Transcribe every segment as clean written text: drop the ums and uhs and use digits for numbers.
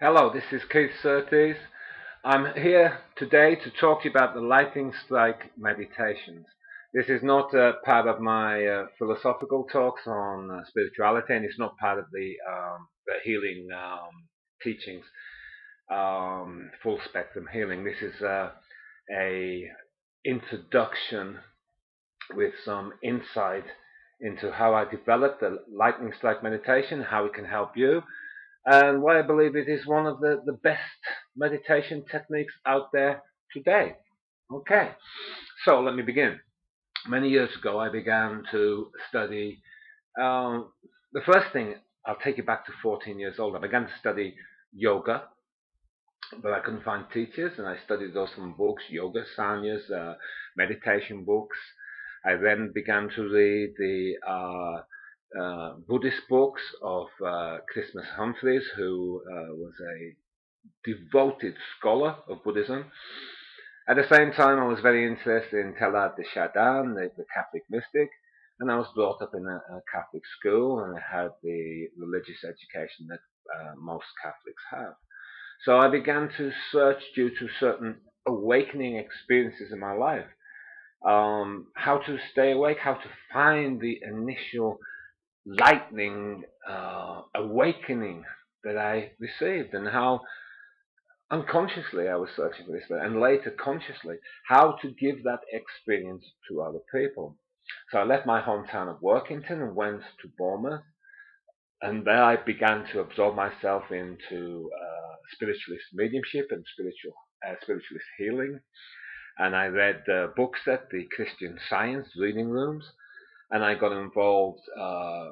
Hello, this is Keith Surtees. I'm here today to talk to you about the lightning strike meditations. This is not part of my philosophical talks on spirituality, and it's not part of the healing teachings, full spectrum healing. This is a introduction with some insight into how I developed the lightning strike meditation, how it can help you, and why I believe it is one of the best meditation techniques out there today. Okay, so let me begin. Many years ago, I began to study. The first thing, I'll take you back to 14 years old. I began to study yoga, but I couldn't find teachers, and I studied those from books, yoga, sannyas, meditation books. I then began to read the Buddhist books of Christmas Humphreys, who was a devoted scholar of Buddhism. At the same time, I was very interested in Teilhard de Chardin, the Catholic mystic, and I was brought up in a Catholic school, and I had the religious education that most Catholics have. So I began to search due to certain awakening experiences in my life, how to stay awake, how to find the initial lightning awakening that I received, and how unconsciously I was searching for this, and later consciously, how to give that experience to other people. So I left my hometown of Workington and went to Bournemouth, and there I began to absorb myself into spiritualist mediumship and spiritualist healing. And I read books at the Christian Science reading rooms, and I got involved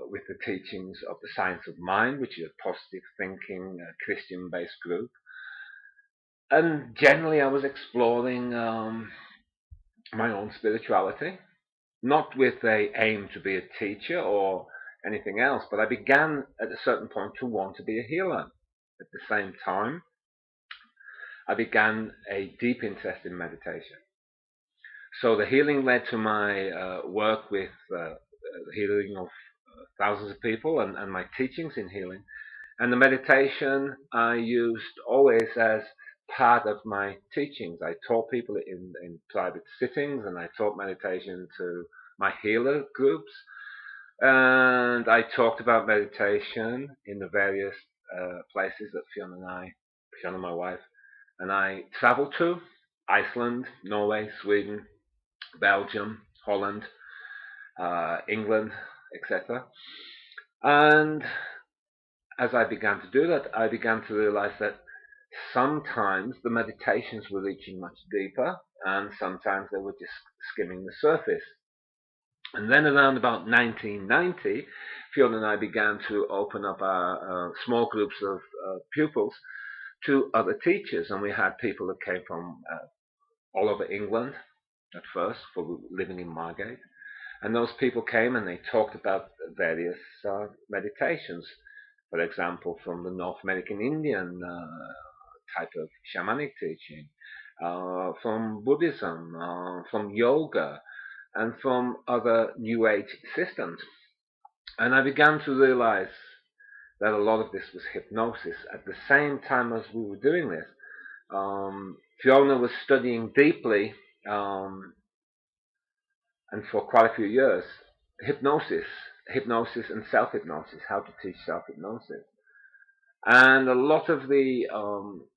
with the teachings of the Science of Mind, which is a positive thinking Christian-based group. And generally, I was exploring my own spirituality, not with a aim to be a teacher or anything else, but I began at a certain point to want to be a healer. At the same time, I began a deep interest in meditation. So the healing led to my work with the healing of thousands of people, and my teachings in healing. And the meditation I used always as part of my teachings. I taught people in private sittings, and I taught meditation to my healer groups. And I talked about meditation in the various places that Fiona, my wife, and I traveled to: Iceland, Norway, Sweden, Belgium, Holland, England, etc. And as I began to do that, I began to realize that sometimes the meditations were reaching much deeper, and sometimes they were just skimming the surface. And then around about 1990, Fiona and I began to open up our small groups of pupils to other teachers, and we had people that came from all over England at first, for living in Margate. And those people came and they talked about various meditations. For example, from the North American Indian type of shamanic teaching, from Buddhism, from yoga, and from other New Age systems. And I began to realize that a lot of this was hypnosis. At the same time as we were doing this, Fiona was studying deeply, and for quite a few years, hypnosis and self-hypnosis, how to teach self-hypnosis. And a lot of the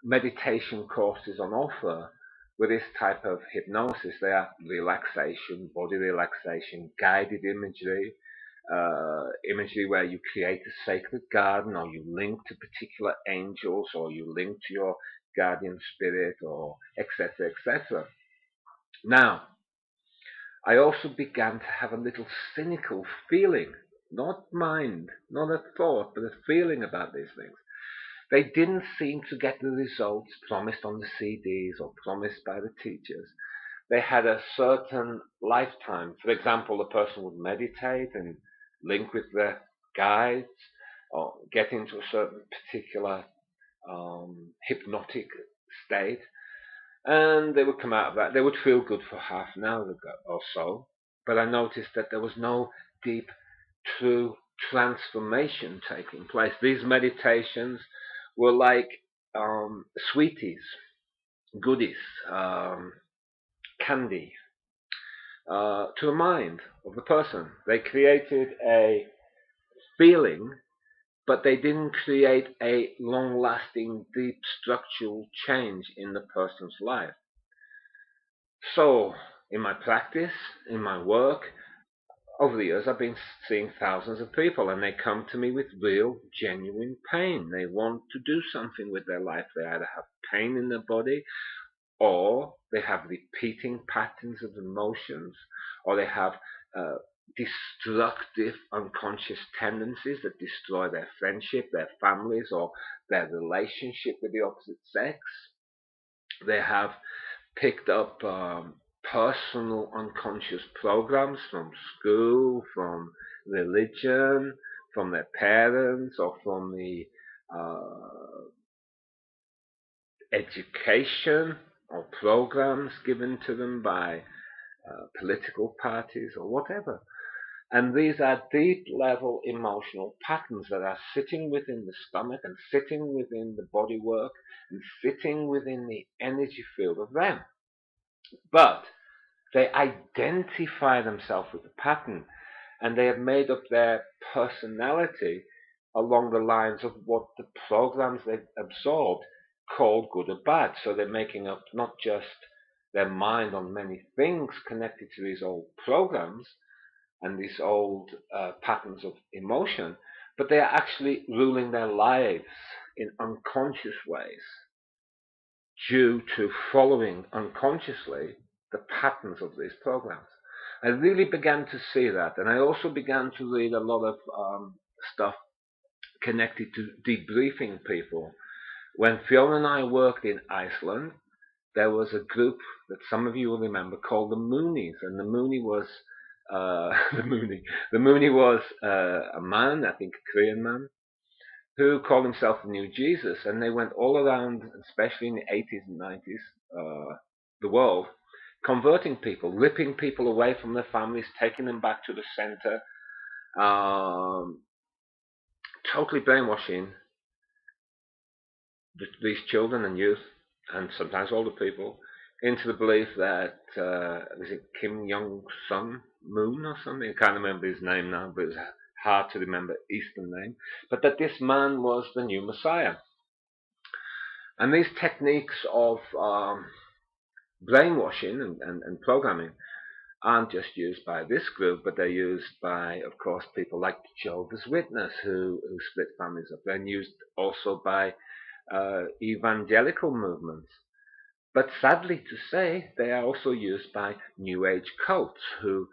meditation courses on offer with this type of hypnosis, they are relaxation, body relaxation, guided imagery, imagery where you create a sacred garden, or you link to particular angels, or you link to your guardian spirit, or etc., etc. Now, I also began to have a little cynical feeling, not mind, not a thought, but a feeling about these things. They didn't seem to get the results promised on the CDs or promised by the teachers. They had a certain lifetime. For example, the person would meditate and link with their guides, or get into a certain particular hypnotic state, and they would come out of that. They would feel good for half an hour or so, but I noticed that there was no deep, true transformation taking place. These meditations were like sweeties, goodies, candy, to the mind of the person. They created a feeling, but they didn't create a long-lasting, deep structural change in the person's life. So, in my practice, in my work, over the years, I've been seeing thousands of people, and they come to me with real, genuine pain. They want to do something with their life. They either have pain in their body, or they have repeating patterns of emotions, or they have destructive unconscious tendencies that destroy their friendship, their families, or their relationship with the opposite sex. They have picked up personal unconscious programs from school, from religion, from their parents, or from the education or programs given to them by political parties or whatever. And these are deep level emotional patterns that are sitting within the stomach and sitting within the bodywork and sitting within the energy field of them. But they identify themselves with the pattern, and they have made up their personality along the lines of what the programs they've absorbed called good or bad. So they're making up not just their mind on many things connected to these old programs and these old patterns of emotion, but they are actually ruling their lives in unconscious ways due to following unconsciously the patterns of these programs. I really began to see that, and I also began to read a lot of stuff connected to debriefing people. When Fiona and I worked in Iceland, there was a group that some of you will remember called the Moonies, and the Moonie was the Moonie was a man, I think a Korean man, who called himself the New Jesus, and they went all around, especially in the 80s and 90s, the world, converting people, ripping people away from their families, taking them back to the center, totally brainwashing these children and youth, and sometimes older people, into the belief that, was it Kim Jong-sun Moon or something? I can't remember his name now, but it's hard to remember Eastern name. But that this man was the new Messiah. And these techniques of brainwashing and programming aren't just used by this group, but they're used by, of course, people like Jehovah's Witness who split families up. They're used also by evangelical movements. But sadly to say, they are also used by New Age cults who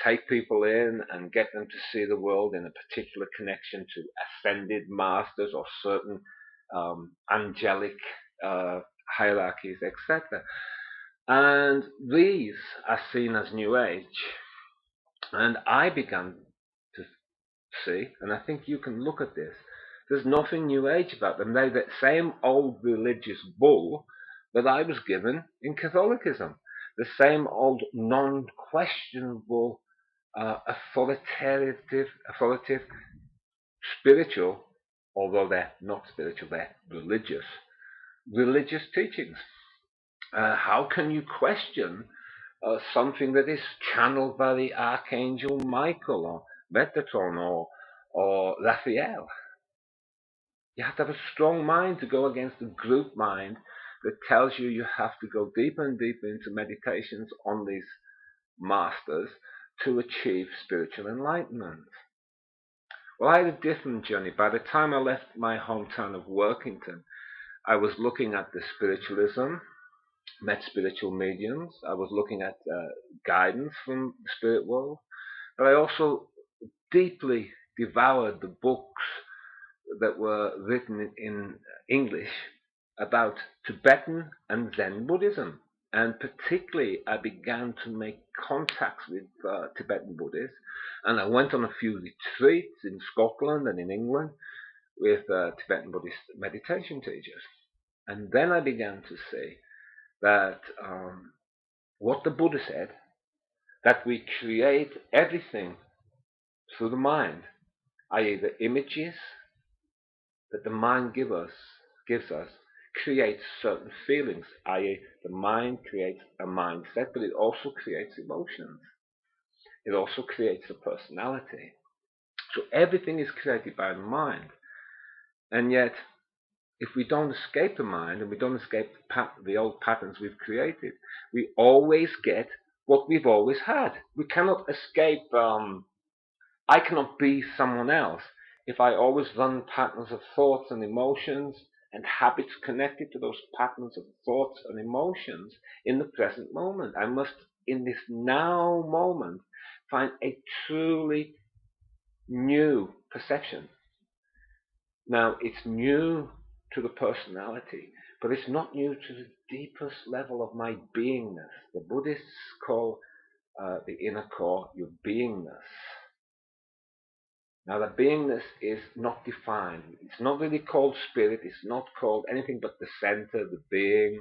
take people in and get them to see the world in a particular connection to ascended masters or certain angelic hierarchies, etc. And these are seen as New Age. And I began to see, and I think you can look at this, there's nothing New Age about them. They're the same old religious bull that I was given in Catholicism. The same old non-questionable, authoritative, spiritual, although they're not spiritual, they're religious teachings. How can you question something that is channeled by the Archangel Michael or Metatron or Raphael? You have to have a strong mind to go against a group mind that tells you you have to go deeper and deeper into meditations on these masters to achieve spiritual enlightenment. Well, I had a different journey. By the time I left my hometown of Workington, I was looking at the spiritualism, met spiritual mediums. I was looking at guidance from the spirit world, but I also deeply devoured the books that were written in English about Tibetan and Zen Buddhism. And particularly, I began to make contacts with Tibetan Buddhists, and I went on a few retreats in Scotland and in England with Tibetan Buddhist meditation teachers. And then I began to see that what the Buddha said, that we create everything through the mind, i.e. the images that the mind gives us gives us creates certain feelings, i.e. the mind creates a mindset, but it also creates emotions. It also creates a personality. So everything is created by the mind. And yet, if we don't escape the mind and we don't escape the old patterns we've created, we always get what we've always had. We cannot escape. I cannot be someone else if I always run patterns of thoughts and emotions and habits connected to those patterns of thoughts and emotions in the present moment. I must, in this now moment, find a truly new perception. Now, it's new to the personality, but it's not new to the deepest level of my beingness. The Buddhists call the inner core your beingness. Now, the beingness is not defined. It's not really called spirit. It's not called anything but the center, the being,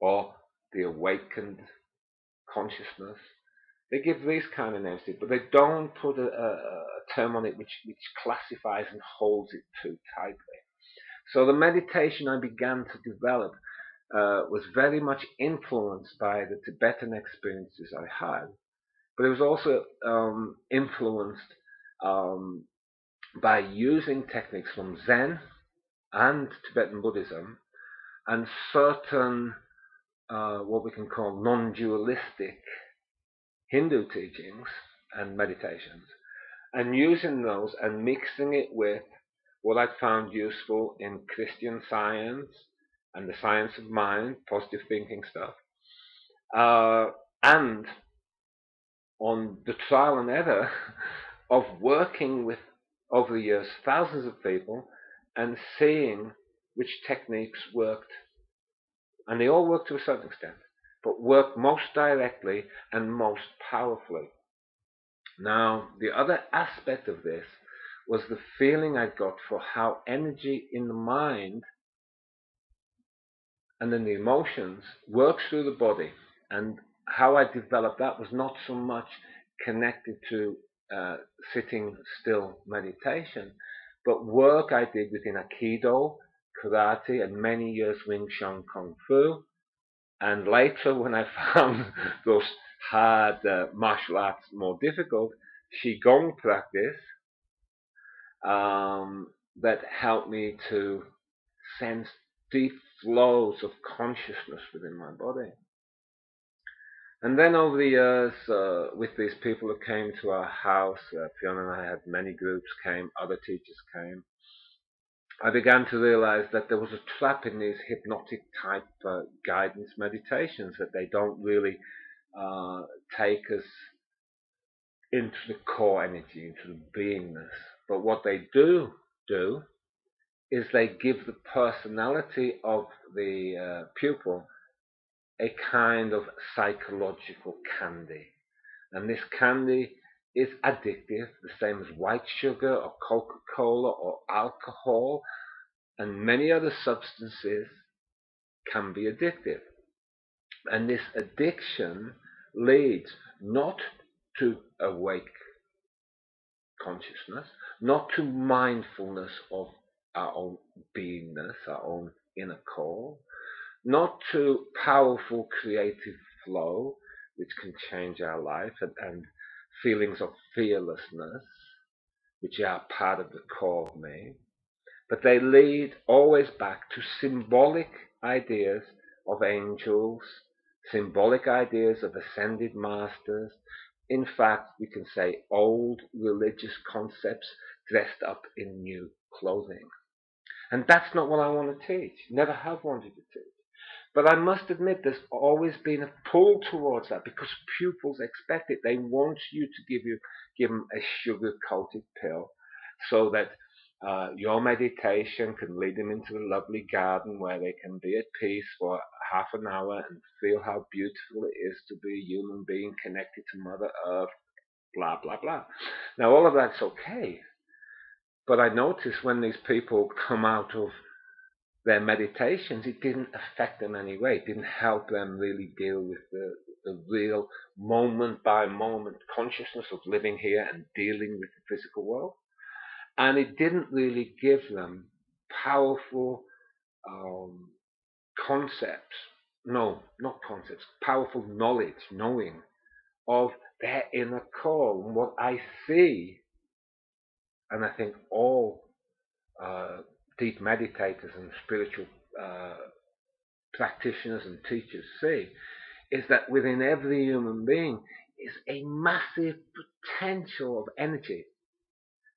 or the awakened consciousness. They give these kind of names to it, but they don't put a term on it which classifies and holds it too tightly. So the meditation I began to develop was very much influenced by the Tibetan experiences I had, but it was also influenced by using techniques from Zen and Tibetan Buddhism and certain what we can call non-dualistic Hindu teachings and meditations, and using those and mixing it with what I found useful in Christian science and the science of mind, positive thinking stuff, and on the trial and error of working with, over the years, thousands of people and seeing which techniques worked. And they all work to a certain extent, but work most directly and most powerfully. Now, the other aspect of this was the feeling I got for how energy in the mind and then the emotions works through the body. And how I developed that was not so much connected to sitting still meditation, but work I did within Aikido, karate, and many years Wing Chun Kung Fu. And later, when I found those hard martial arts more difficult, Qigong practice that helped me to sense deep flows of consciousness within my body. And then over the years, with these people who came to our house, Fiona and I had many groups came, other teachers came, I began to realize that there was a trap in these hypnotic type guidance meditations, that they don't really take us into the core energy, into the beingness. But what they do is they give the personality of the pupil a kind of psychological candy. And this candy is addictive, the same as white sugar or Coca-Cola or alcohol, and many other substances can be addictive. And this addiction leads not to awake consciousness, not to mindfulness of our own beingness, our own inner core, not to powerful creative flow, which can change our life, and feelings of fearlessness, which are part of the core of me, but they lead always back to symbolic ideas of angels, symbolic ideas of ascended masters. In fact, we can say old religious concepts dressed up in new clothing. And that's not what I want to teach. Never have wanted to teach. But I must admit there's always been a pull towards that because pupils expect it. They want you to give them a sugar-coated pill so that your meditation can lead them into the lovely garden where they can be at peace for half an hour and feel how beautiful it is to be a human being connected to Mother Earth, blah, blah, blah. Now, all of that's okay. But I notice when these people come out of their meditations, it didn't affect them in any way. It didn't help them really deal with the real moment by moment consciousness of living here and dealing with the physical world. And it didn't really give them powerful concepts, no, not concepts, powerful knowledge, knowing of their inner core. And what I see, and I think all uh, deep meditators and spiritual uh, practitioners and teachers see, is that within every human being is a massive potential of energy.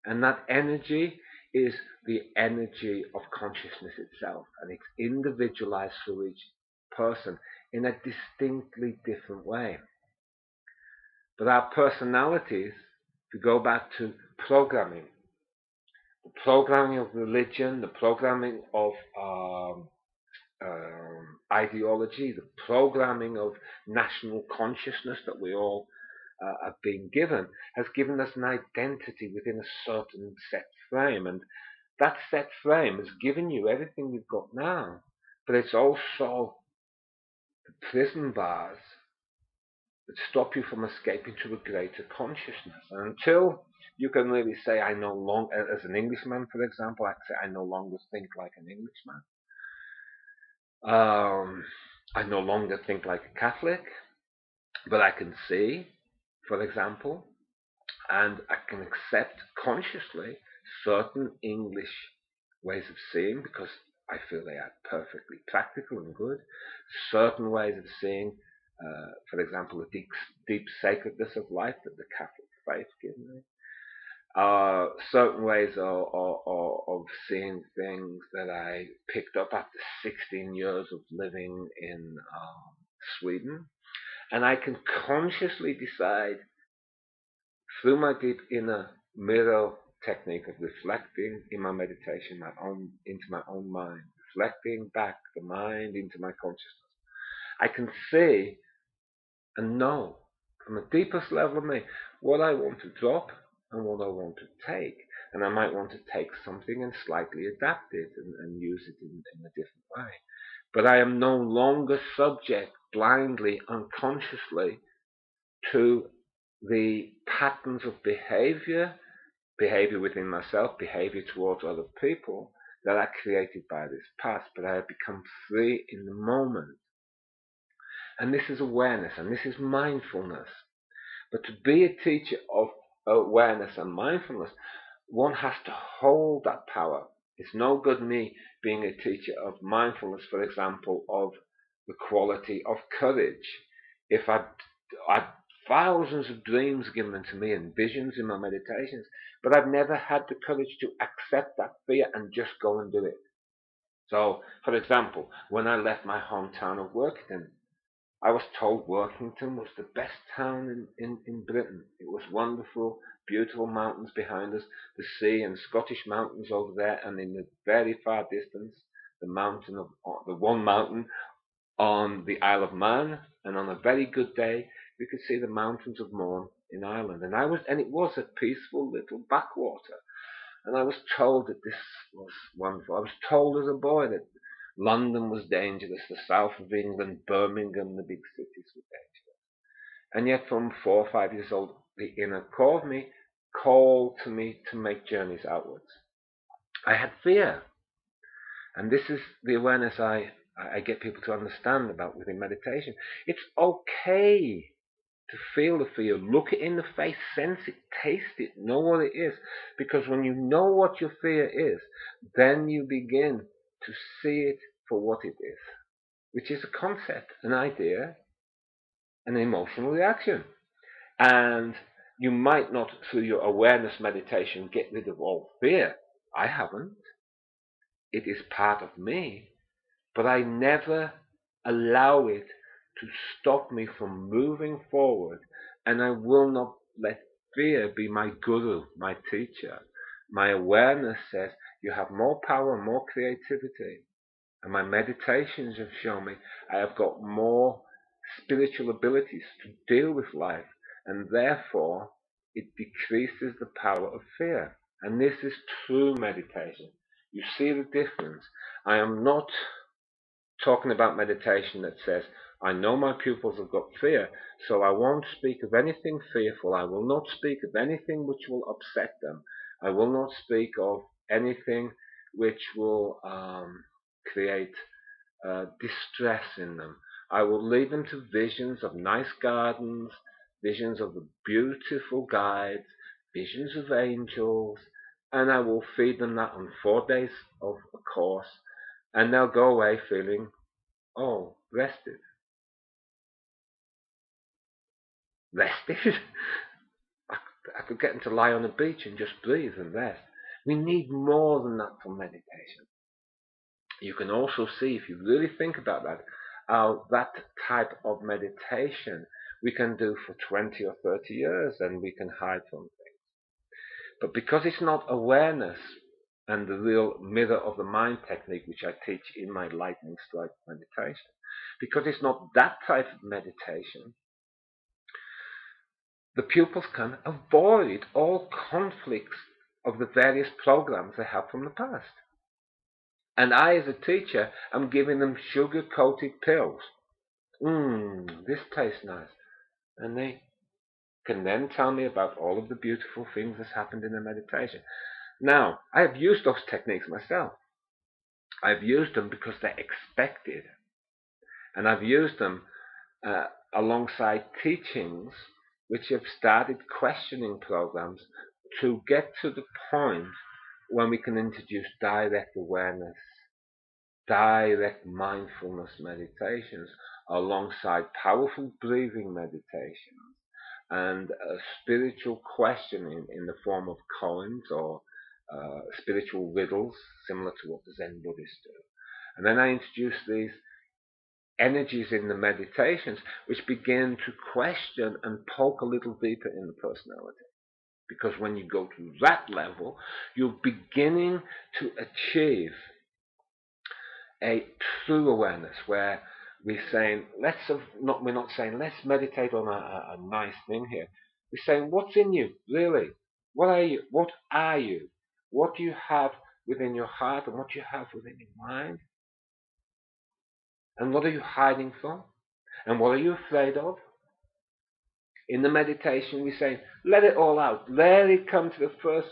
And that energy is the energy of consciousness itself. And it's individualized through each person in a distinctly different way. But our personalities, if we go back to programming, the programming of religion, the programming of ideology, the programming of national consciousness that we all have been given, has given us an identity within a certain set frame. And that set frame has given you everything you've got now, but it's also the prison bars that stop you from escaping to a greater consciousness. And until you can really say, I no longer, as an Englishman, for example, I can say, I no longer think like an Englishman. I no longer think like a Catholic, but I can see, for example, and I can accept consciously certain English ways of seeing because I feel they are perfectly practical and good. Certain ways of seeing, for example, the deep sacredness of life that the Catholic faith gives me. Certain ways of seeing things that I picked up after 16 years of living in Sweden. And I can consciously decide through my deep inner mirror technique of reflecting in my meditation into my own mind, reflecting back the mind into my consciousness. I can see and know from the deepest level of me what I want to drop and what I want to take. And I might want to take something and slightly adapt it and use it in a different way. But I am no longer subject blindly, unconsciously, to the patterns of behavior within myself, behavior towards other people that are created by this past. But I have become free in the moment. And this is awareness, and this is mindfulness. But to be a teacher of awareness and mindfulness, one has to hold that power. It's no good me being a teacher of mindfulness, for example, of the quality of courage. If I've thousands of dreams given to me and visions in my meditations, but I've never had the courage to accept that fear and just go and do it. So, for example, when I left my hometown of Workington, I was told Workington was the best town in Britain. It was wonderful, beautiful mountains behind us, the sea and Scottish mountains over there, and in the very far distance, the one mountain on the Isle of Man, and on a very good day, we could see the mountains of Mourne in Ireland. And it was a peaceful little backwater. And I was told that this was wonderful. I was told as a boy that London was dangerous, the south of England, Birmingham, the big cities were dangerous. And yet from 4 or 5 years old, the inner core of me called to me to make journeys outwards. I had fear. And this is the awareness I get people to understand about within meditation. It's okay to feel the fear, look it in the face, sense it, taste it, know what it is. Because when you know what your fear is, then you begin to see it for what it is, which is a concept, an idea, an emotional reaction. And you might not, through your awareness meditation, get rid of all fear. I haven't. It is part of me, but I never allow it to stop me from moving forward, and I will not let fear be my guru, my teacher. My awareness says you have more power, more creativity, and my meditations have shown me I have got more spiritual abilities to deal with life, and therefore it decreases the power of fear. And this is true meditation. You see the difference. I am not talking about meditation that says, I know my pupils have got fear, so I won't speak of anything fearful. I will not speak of anything which will upset them. I will not speak of anything which will create distress in them. I will lead them to visions of nice gardens, visions of the beautiful guides, visions of angels, and I will feed them that on 4 days of a course, and they'll go away feeling, oh, rested. Rested? I could get them to lie on a beach and just breathe and rest. We need more than that for meditation. You can also see, if you really think about that, how that type of meditation we can do for 20 or 30 years and we can hide from things. But because it's not awareness and the real mirror of the mind technique, which I teach in my lightning strike meditation, because it's not that type of meditation, the pupils can avoid all conflicts of the various programs they have from the past. And I, as a teacher, am giving them sugar-coated pills. This tastes nice. And they can then tell me about all of the beautiful things that's happened in the meditation. Now, I have used those techniques myself. I've used them because they're expected. And I've used them alongside teachings which have started questioning programs to get to the point when we can introduce direct awareness, direct mindfulness meditations alongside powerful breathing meditations and spiritual questioning in the form of koans or spiritual riddles, similar to what the Zen Buddhists do. And then I introduce these energies in the meditations which begin to question and poke a little deeper in the personality. Because when you go to that level, you're beginning to achieve a true awareness where we're saying, we're not saying, let's meditate on a nice thing here. We're saying, what's in you, really? What are you? What are you? What do you have within your heart and what do you have within your mind? And what are you hiding from? And what are you afraid of? In the meditation, we say, let it all out. Let it come to the first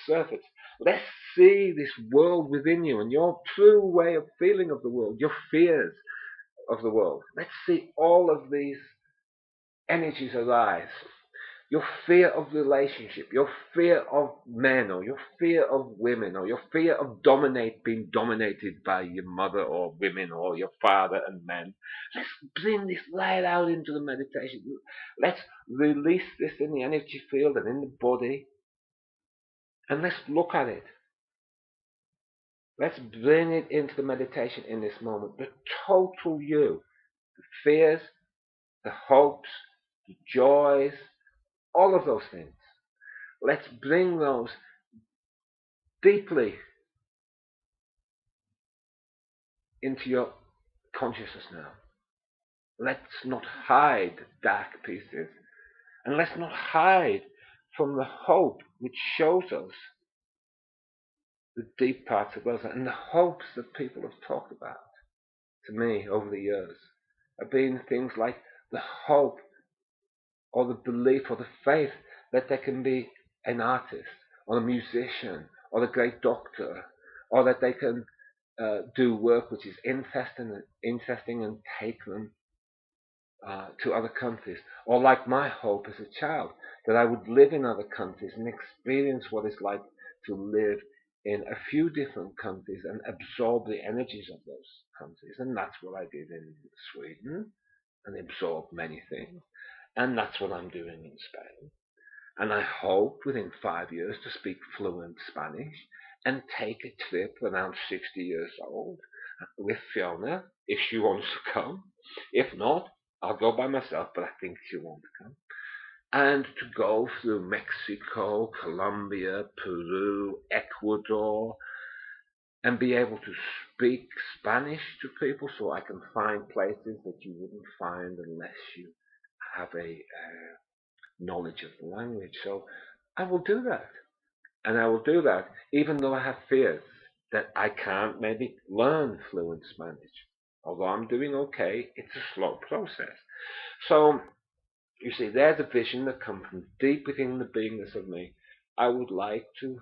surface. Let's see this world within you and your true way of feeling of the world, your fears of the world. Let's see all of these energies arise. Your fear of relationship, your fear of men, or your fear of women, or your fear of being dominated by your mother or women or your father and men. Let's bring this right out into the meditation. Let's release this in the energy field and in the body. And let's look at it. Let's bring it into the meditation in this moment. The total you. The fears, the hopes, the joys, all of those things. Let's bring those deeply into your consciousness now. Let's not hide dark pieces. And let's not hide from the hope which shows us the deep parts of us. And the hopes that people have talked about to me over the years have been things like the hope or the belief or the faith that there can be an artist or a musician or a great doctor, or that they can do work which is interesting and take them to other countries. Or like my hope as a child, that I would live in other countries and experience what it's like to live in a few different countries and absorb the energies of those countries. And that's what I did in Sweden, and absorbed many things. And that's what I'm doing in Spain. And I hope within 5 years to speak fluent Spanish and take a trip when I'm 60 years old with Fiona, if she wants to come. If not, I'll go by myself, but I think she won't come. And to go through Mexico, Colombia, Peru, Ecuador, and be able to speak Spanish to people so I can find places that you wouldn't find unless you have a knowledge of the language. So I will do that. And I will do that even though I have fears that I can't maybe learn fluent Spanish. Although I'm doing okay, it's a slow process. So, you see, there's a vision that comes from deep within the beingness of me. I would like to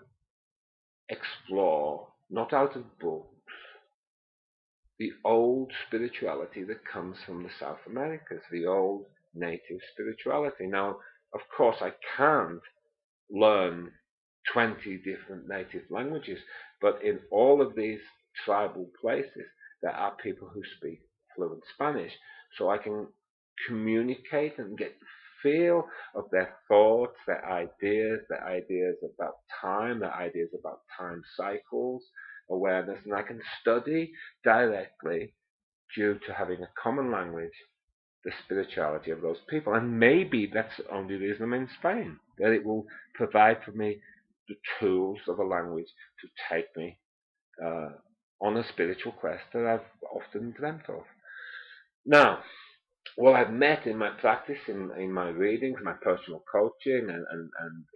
explore not out of books, the old spirituality that comes from the South Americas, the old native spirituality. Now, of course, I can't learn 20 different native languages, but in all of these tribal places, there are people who speak fluent Spanish, so I can communicate and get the feel of their thoughts, their ideas about time, their ideas about time cycles, awareness, and I can study directly due to having a common language the spirituality of those people. And maybe that's the only reason I'm in Spain, that it will provide for me the tools of a language to take me uh, on a spiritual quest that I've often dreamt of. Now, what I've met in my practice, in my readings, my personal coaching and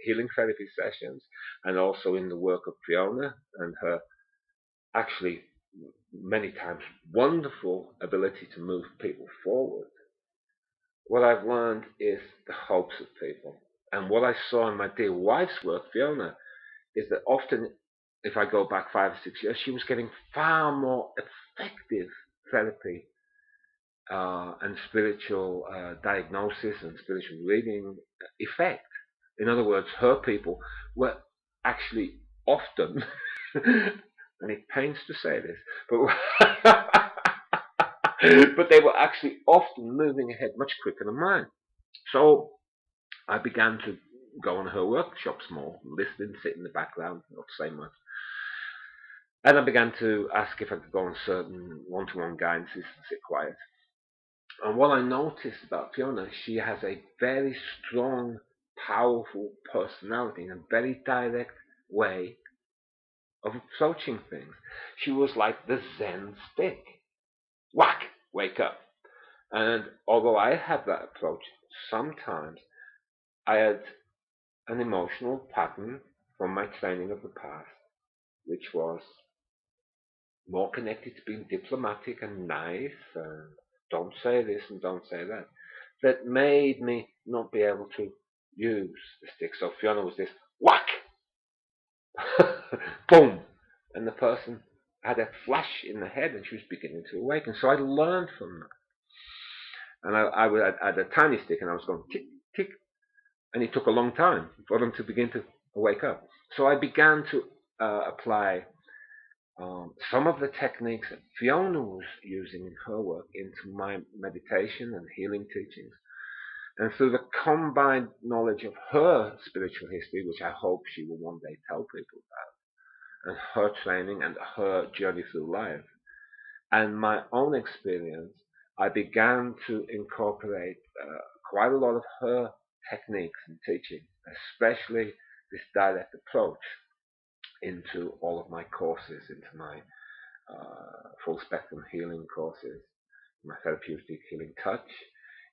healing therapy sessions, and also in the work of Fiona and her actually many times wonderful ability to move people forward, what I've learned is the hopes of people. And what I saw in my dear wife's work, Fiona, is that often, if I go back 5 or 6 years, she was getting far more effective therapy and spiritual diagnosis and spiritual reading effect. In other words, her people were actually often, and it pains to say this, but but they were actually often moving ahead much quicker than mine. So I began to go on her workshops more, listen, sit in the background, not say much. And I began to ask if I could go on certain one-to-one guidances and sit quiet. And what I noticed about Fiona, she has a very strong, powerful personality and a very direct way of approaching things. She was like the Zen stick. Whack! Wake up. And although I had that approach, sometimes I had an emotional pattern from my training of the past, which was more connected to being diplomatic and nice, and don't say this and don't say that, that made me not be able to use the stick. So Fiona was this whack, boom, and the person had a flash in the head and she was beginning to awaken. So I learned from that. And I had a tiny stick and I was going tick, tick, and it took a long time for them to begin to wake up. So I began to apply some of the techniques that Fiona was using in her work into my meditation and healing teachings. And through the combined knowledge of her spiritual history, which I hope she will one day tell people about, and her training and her journey through life, and my own experience, I began to incorporate quite a lot of her techniques and teaching, especially this direct approach, into all of my courses, into my full spectrum healing courses, my therapeutic healing touch,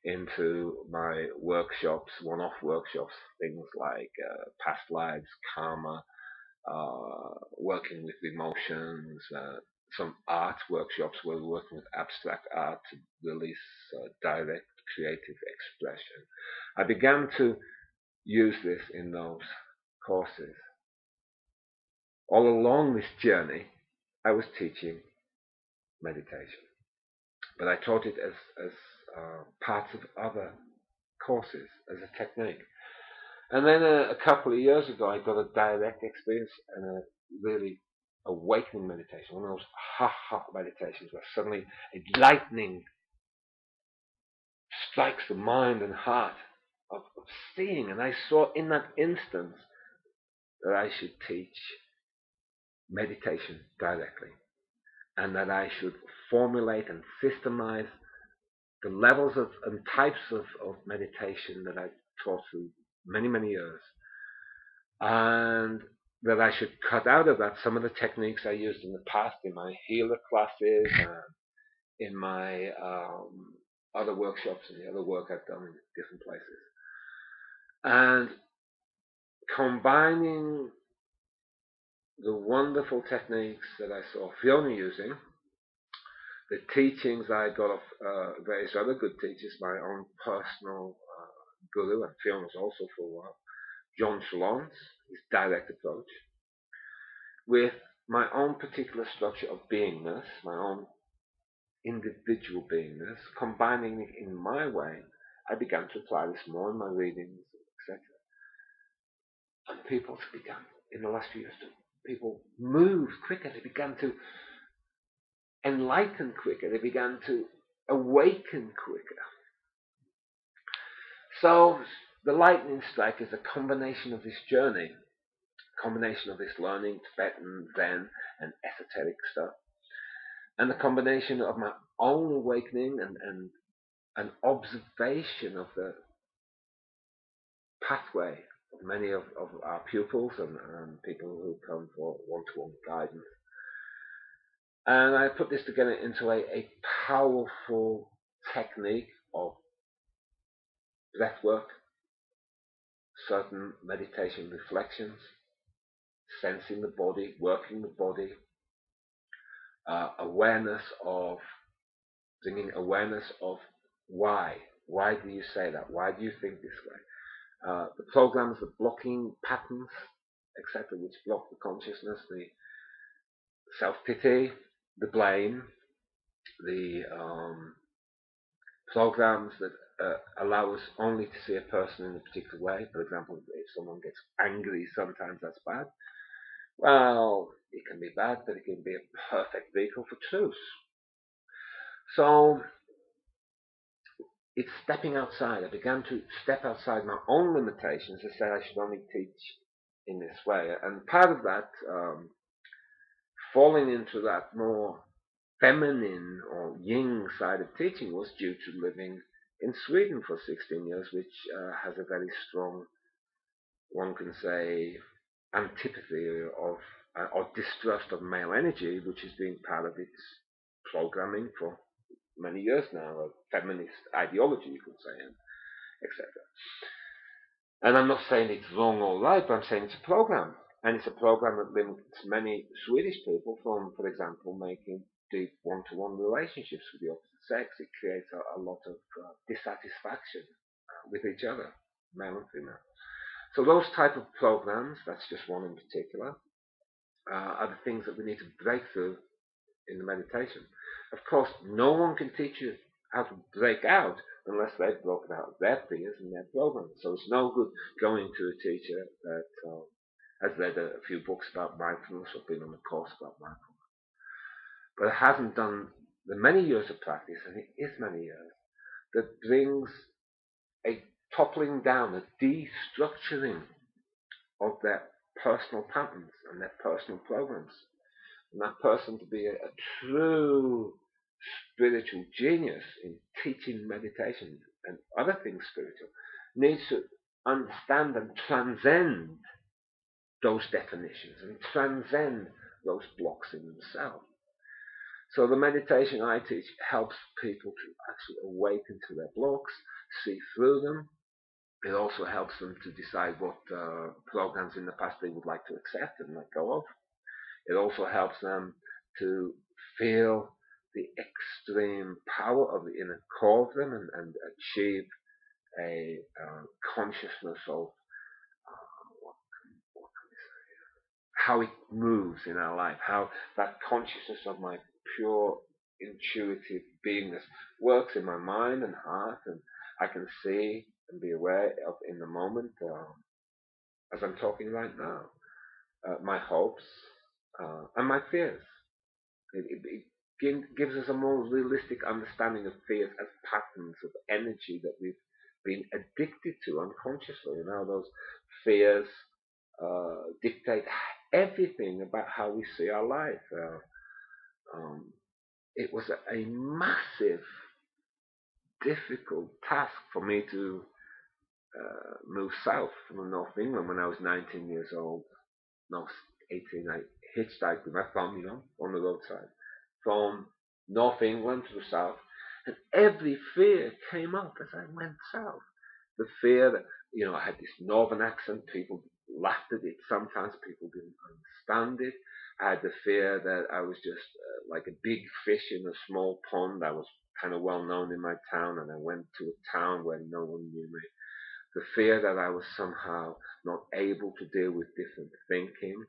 into my workshops, one-off workshops, things like past lives, karma, working with emotions, some art workshops where we're working with abstract art to release direct creative expression. I began to use this in those courses. All along this journey, I was teaching meditation, but I taught it as parts of other courses, as a technique. And then a couple of years ago, I got a direct experience and a really awakening meditation, one of those ha-ha meditations where suddenly a lightning strikes the mind and heart of seeing. And I saw in that instance that I should teach meditation directly, and that I should formulate and systemize the levels of and types of meditation that I taught through many, many years, and that I should cut out of that some of the techniques I used in the past in my healer classes and in my other workshops and the other work I've done in different places. And combining the wonderful techniques that I saw Fiona using, the teachings I got off various other good teachers, my own personal guru, and Fiona's also for a while, John Chalons, his direct approach, with my own particular structure of beingness, my own individual beingness, combining it in my way, I began to apply this more in my readings, etc. And people began, in the last few years, people moved quicker. They began to enlighten quicker. They began to awaken quicker. So the lightning strike is a combination of this journey, a combination of this learning Tibetan, Zen, and esoteric stuff, and the combination of my own awakening and an observation of the pathway of many of our pupils and people who come for one-to-one guidance. And I put this together into a powerful technique of breath work, certain meditation reflections, sensing the body, working the body, awareness of, bringing awareness of why. Why do you say that? Why do you think this way? The programs, the blocking patterns, etc., which block the consciousness, the self-pity, the blame, the programs that allow us only to see a person in a particular way. For example, if someone gets angry, sometimes that's bad. Well, it can be bad, but it can be a perfect vehicle for truth. So it's stepping outside. I began to step outside my own limitations and say I should only teach in this way. And part of that, falling into that more feminine or yin side of teaching, was due to living in Sweden for 16 years, which has a very strong, one can say, antipathy of or distrust of male energy, which has been part of its programming for many years now, a feminist ideology, you could say, and etc. And I'm not saying it's wrong or right, but I'm saying it's a program. And it's a program that limits many Swedish people from, for example, making deep one-to-one relationships with the opposite sex. It creates a lot of dissatisfaction with each other, male and female. So those type of programs, that's just one in particular, are the things that we need to break through in the meditation. Of course, no one can teach you how to break out unless they've broken out their fears and their programs. So it's no good going to a teacher that has read a few books about mindfulness or been on a course about mindfulness, but hasn't done the many years of practice, and it is many years, that brings a toppling down, a destructuring of their personal patterns and their personal programs. And that person to be a true spiritual genius in teaching meditation and other things spiritual needs to understand and transcend those definitions and transcend those blocks in themselves. So the meditation I teach helps people to actually awaken to their blocks, see through them. It also helps them to decide what programs in the past they would like to accept and let go of. It also helps them to feel the extreme power of the inner core of them and achieve a consciousness of how it moves in our life, how that consciousness of my pure intuitive beingness works in my mind and heart, and I can see and be aware of in the moment as I'm talking right now, my hopes and my fears. It gives us a more realistic understanding of fears as patterns of energy that we've been addicted to unconsciously. And how those fears dictate everything about how we see our life. It was a massive, difficult task for me to move south from North England when I was 19 years old. No, 18. I hitchhiked with my family on the roadside from North England to the south, and every fear came up as I went south. The fear that, I had this northern accent, people laughed at it, sometimes people didn't understand it. I had the fear that I was just like a big fish in a small pond. I was kind of well known in my town, and I went to a town where no one knew me. The fear that I was somehow not able to deal with different thinking,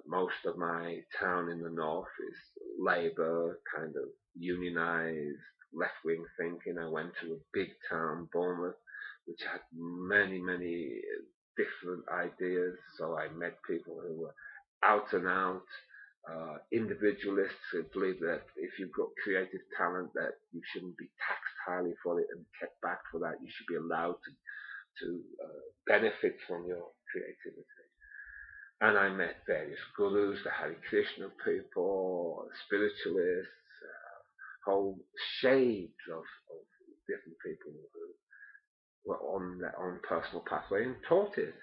Most of my town in the north is Labour, kind of unionised, left-wing thinking. I went to a big town, Bournemouth, which had many, many different ideas. So I met people who were out and out individualists who believe that if you've got creative talent, that you shouldn't be taxed highly for it and kept back for that. You should be allowed to benefit from your creativity. And I met various gurus, the Hare Krishna people, spiritualists, whole shades of different people who were on their own personal pathway and taught it.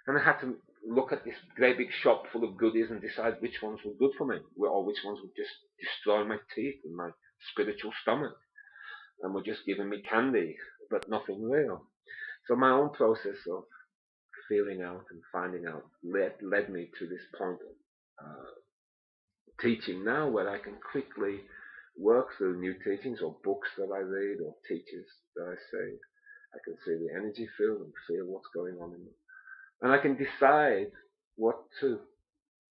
And I had to look at this great big shop full of goodies and decide which ones were good for me, or which ones would just destroy my teeth and my spiritual stomach, and were just giving me candy, but nothing real. So my own process of feeling out and finding out led me to this point of teaching now, where I can quickly work through new teachings or books that I read or teachers that I see. I can see the energy field and feel what's going on in them. And I can decide what to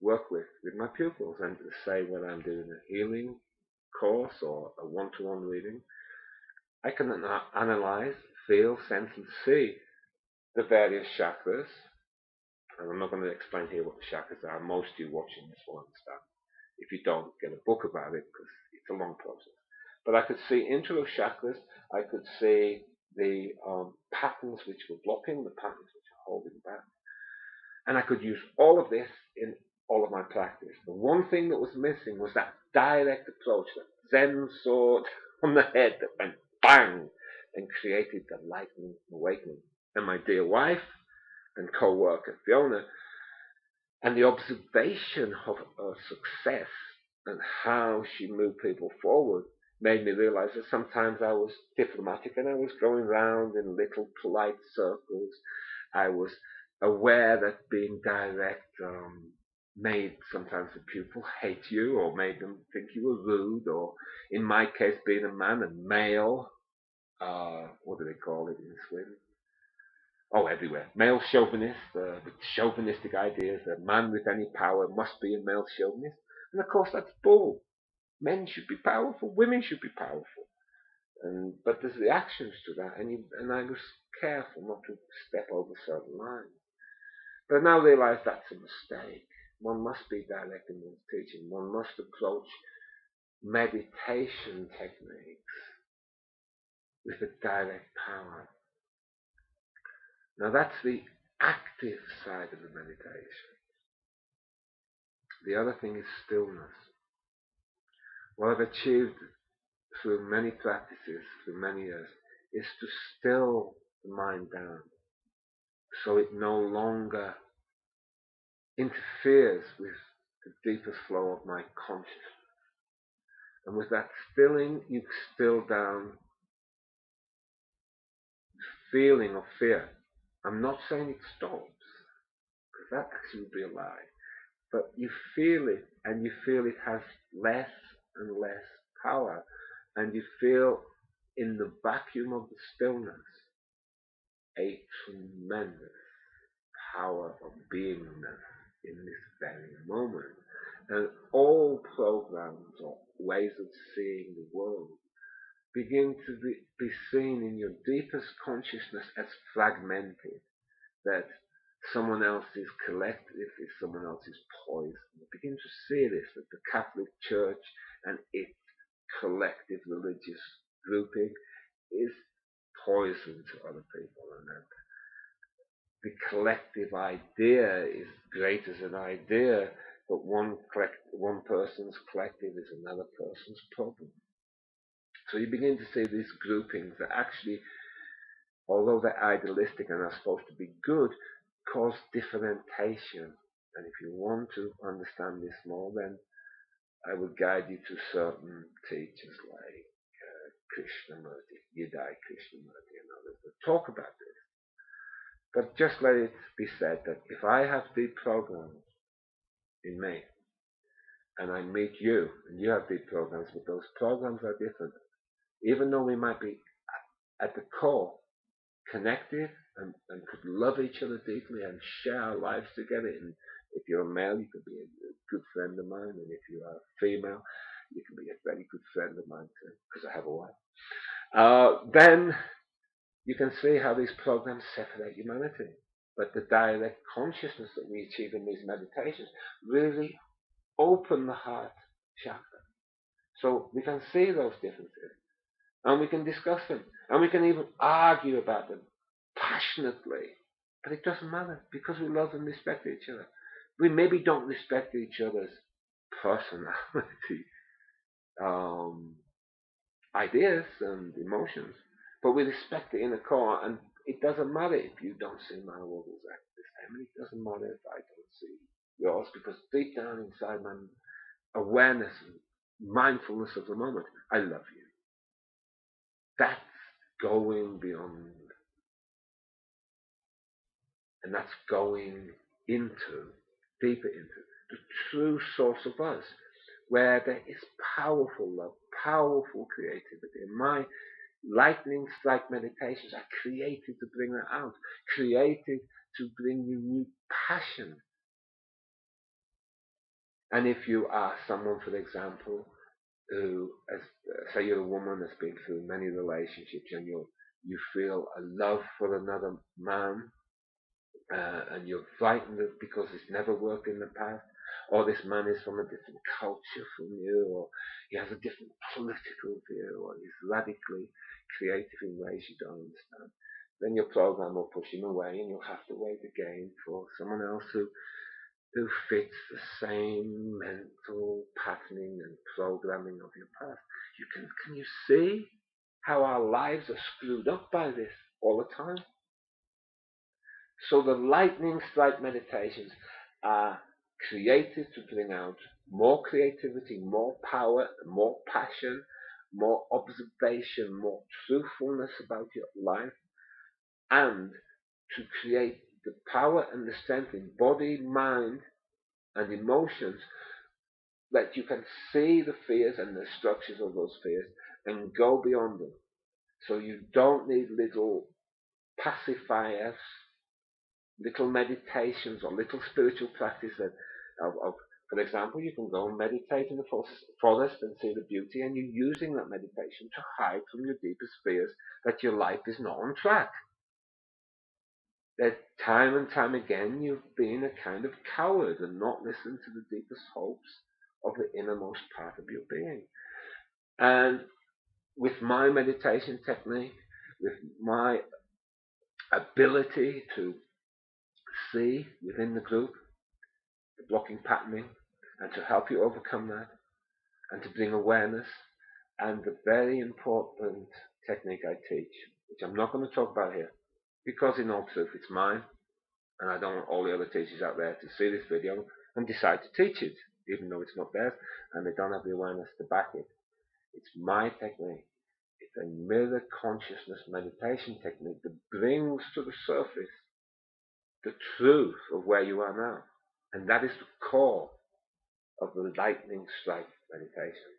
work with my pupils, and to say whether I'm doing a healing course or a one-to-one reading. I can analyze, feel, sense, and see the various chakras. And I'm not going to explain here what the chakras are. Most of you watching this will understand. If you don't, get a book about it, because it's a long process. But I could see into those chakras. I could see the patterns which were blocking, the patterns which are holding back. And I could use all of this in all of my practice. The one thing that was missing was that direct approach, that Zen sword on the head that went bang and created the lightning awakening. And my dear wife and co-worker Fiona, and the observation of her success and how she moved people forward, made me realize that sometimes I was diplomatic and I was going round in little polite circles. I was aware that being direct made sometimes the pupil hate you, or made them think you were rude, or in my case, being a man and male, what do they call it in Sweden? Oh, everywhere. Male chauvinist, the chauvinistic ideas that a man with any power must be a male chauvinist. And of course, that's bull. Men should be powerful, women should be powerful. But there's reactions to that, and I was careful not to step over certain lines. But now I realize that's a mistake. One must be direct in one's teaching. One must approach meditation techniques with a direct power. Now that's the active side of the meditation. The other thing is stillness. What I've achieved through many practices, through many years, is to still the mind down, so it no longer interferes with the deepest flow of my consciousness. And with that stilling, you still down the feeling of fear. I'm not saying it stops, because that actually would be a lie. But you feel it, and you feel it has less and less power. And you feel in the vacuum of the stillness a tremendous power of beingness in this very moment. And all programs or ways of seeing the world begin to be seen in your deepest consciousness as fragmented, that someone else is collective, is someone else is poison. You begin to see this, that the Catholic Church and its collective religious grouping is poison to other people, and that the collective idea is great as an idea, but one person's collective is another person's problem. So you begin to see these groupings that actually, although they're idealistic and are supposed to be good, cause differentiation. And if you want to understand this more, then I would guide you to certain teachers like Krishnamurti, Yidai Krishnamurti, and others that talk about this. But just let it be said that if I have deep programs in me, and I meet you, and you have deep programs, but those programs are different, even though we might be at the core connected and could love each other deeply and share our lives together in If you're a male, you can be a good friend of mine, and if you are a female, you can be a very good friend of mine too, because I have a wife. Then you can see how these programs separate humanity. But the direct consciousness that we achieve in these meditations really open the heart chakra. So we can see those differences, and we can discuss them, and we can even argue about them passionately. But it doesn't matter, because we love and respect each other. We maybe don't respect each other's personality, ideas and emotions, but we respect the inner core, and it doesn't matter if you don't see my world exactly the same, and it doesn't matter if I don't see yours, because deep down inside my awareness and mindfulness of the moment, I love you. That's going beyond, and that's going into, deeper into, the true source of us, where there is powerful love, powerful creativity. And my lightning strike meditations are created to bring that out, created to bring you new passion. And if you are someone, for example, who, as say you're a woman that's been through many relationships, and you feel a love for another man, and you're frightened because it's never worked in the past, or this man is from a different culture from you, or he has a different political view, or he's radically creative in ways you don't understand, then your program will push him away, and you'll have to wait again for someone else who fits the same mental patterning and programming of your past. Can you see how our lives are screwed up by this all the time? So the lightning strike meditations are created to bring out more creativity, more power, more passion, more observation, more truthfulness about your life, and to create the power and the strength in body, mind, and emotions, that you can see the fears and the structures of those fears and go beyond them. So you don't need little pacifiers, little meditations, or little spiritual practices of, for example, you can go and meditate in the forest and see the beauty, and you're using that meditation to hide from your deepest fears that your life is not on track. That time and time again you've been a kind of coward and not listened to the deepest hopes of the innermost part of your being. And with my meditation technique, with my ability to see within the group the blocking patterning, and to help you overcome that, and to bring awareness, and the very important technique I teach, which I'm not going to talk about here, because in all truth it's mine, and I don't want all the other teachers out there to see this video and decide to teach it, even though it's not theirs, and they don't have the awareness to back it. It's my technique. It's a mirror consciousness meditation technique that brings to the surface the truth of where you are now. And that is the core of the lightning strike meditation.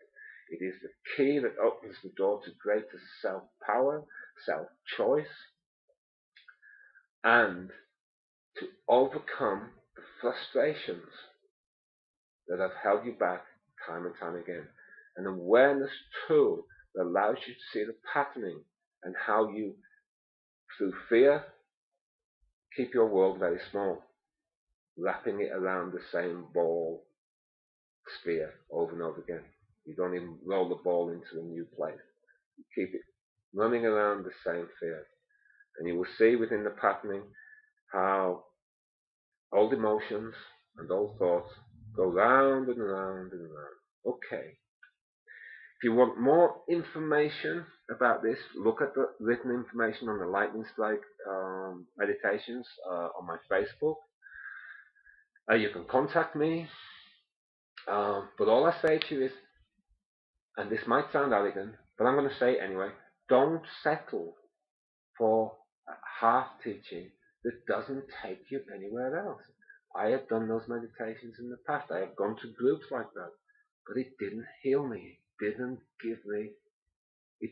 It is the key that opens the door to greater self-power, self-choice, and to overcome the frustrations that have held you back time and time again. An awareness tool that allows you to see the patterning and how you, through fear, keep your world very small, wrapping it around the same ball sphere over and over again. You don't even roll the ball into a new place. You keep it running around the same field. And you will see within the patterning how old emotions and old thoughts go round and round and round. Okay. If you want more information about this, look at the written information on the Lightning Strike meditations on my Facebook. You can contact me. But all I say to you is, and this might sound arrogant, but I'm going to say it anyway, don't settle for a half teaching that doesn't take you anywhere else. I have done those meditations in the past. I have gone to groups like that, but it didn't heal me. It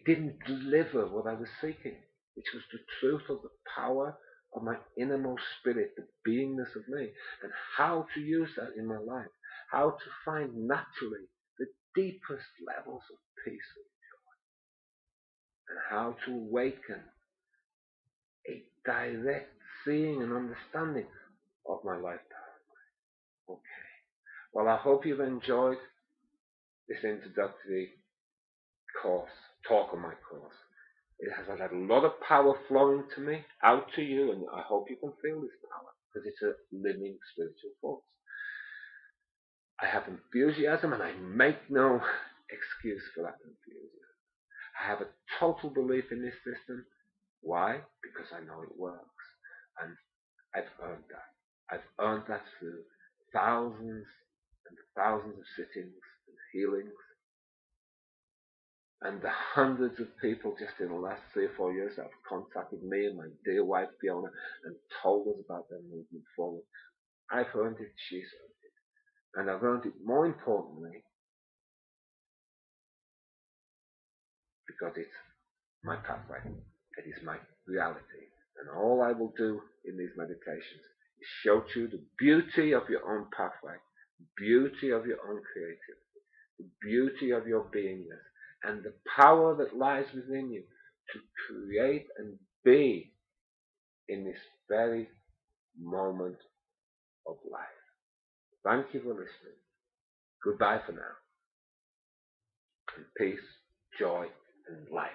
didn't deliver what I was seeking, which was the truth of the power of my innermost spirit, the beingness of me, and how to use that in my life, how to find naturally the deepest levels of peace, and how to awaken a direct seeing and understanding of my life power. Okay. Well, I hope you've enjoyed this introductory talk on my course. It has had a lot of power flowing to me, out to you, and I hope you can feel this power, because it's a living spiritual force. I have enthusiasm, and I make no excuse for that enthusiasm. I have a total belief in this system. Why? Because I know it works. And I've earned that. I've earned that through thousands and thousands of sittings and healings, and the hundreds of people just in the last 3 or 4 years that have contacted me and my dear wife Fiona and told us about their movement forward. I've earned it, she's earned it. And I've earned it more importantly because it's my pathway. It is my reality. And all I will do in these meditations is show to you the beauty of your own pathway, the beauty of your own creativity, the beauty of your beingness, and the power that lies within you to create and be in this very moment of life. Thank you for listening. Goodbye for now. And peace, joy, and life.